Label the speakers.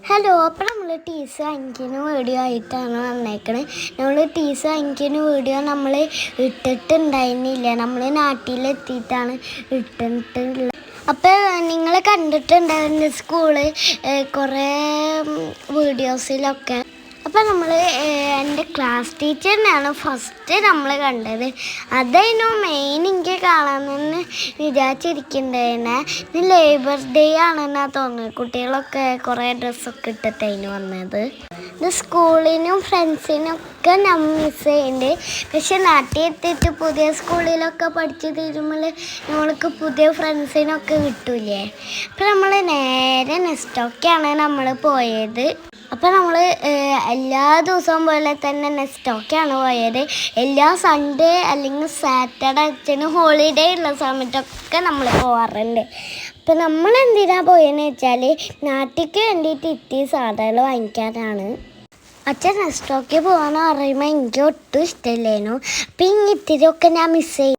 Speaker 1: Hello, അപ്പോൾ നമ്മൾ ടീസ് അഞ്ചിന് വീഡിയോ ആയിട്ടാണ് വന്നേക്കണത്. നമ്മൾ ടീസ് അഞ്ചിന് വീഡിയോ നമ്മൾ ഇട്ടിട്ടുണ്ടായിരുന്നില്ല, നമ്മൾ നാട്ടിലെത്തിയിട്ടാണ് ഇട്ടിട്ടുള്ളത്. അപ്പോൾ നിങ്ങൾ കണ്ടിട്ടുണ്ടായിരുന്നു സ്കൂള് കുറേ വീഡിയോസിലൊക്കെ. അപ്പോൾ നമ്മൾ എൻ്റെ ക്ലാസ് ടീച്ചറിനെയാണ് ഫസ്റ്റ് നമ്മൾ കണ്ടത്. അതായിരുന്നു മെയിൻ എനിക്ക് കാണാമെന്ന് വിചാരിച്ചിരിക്കുന്നുണ്ടായിരുന്നെ. ഇത് ലേബർ ഡേ ആണെന്നാണ് തോന്നുന്നത്. കുട്ടികളൊക്കെ കുറേ ഡ്രസ്സൊക്കെ ഇട്ടിട്ടായിരുന്നു വന്നത്. ഇത് സ്കൂളിനും ഫ്രണ്ട്സിനൊക്കെ നമ്മൾ മിസ് ചെയ്യുന്നുണ്ട്. പക്ഷെ നാട്ടിൽ എത്തിയിട്ട് പുതിയ സ്കൂളിലൊക്കെ പഠിച്ച് തീരുമ്പോൾ നമ്മൾക്ക് പുതിയ ഫ്രണ്ട്സിനൊക്കെ കിട്ടൂലേ. അപ്പോൾ നമ്മൾ നേരെ നെസ്റ്റോക്കാണ് നമ്മൾ പോയത്. അപ്പോൾ നമ്മൾ എല്ലാ ദിവസവും പോലെ തന്നെ നെസ്റ്റോക്കാണ് പോയത്. എല്ലാ സൺഡേ അല്ലെങ്കിൽ സാറ്റർഡേ അച്ഛന് ഹോളിഡേ ഉള്ള സമയത്തൊക്കെ നമ്മൾ പോകാറുണ്ട്. അപ്പോൾ നമ്മൾ എന്തിനാണ് പോയെന്ന് വെച്ചാൽ നാട്ടിലേക്ക് വേണ്ടിയിട്ട് ഇത്തിരി സാധനങ്ങൾ വാങ്ങിക്കാനാണ്. അച്ഛൻ നെസ്റ്റോക്കിൽ പോകാമെന്ന് പറയുമ്പോൾ എനിക്ക് ഒട്ടും ഇഷ്ടമില്ലായിരുന്നു. അപ്പം ഇത്തിരിയൊക്കെ ഞാൻ മിസ് ചെയ്യും.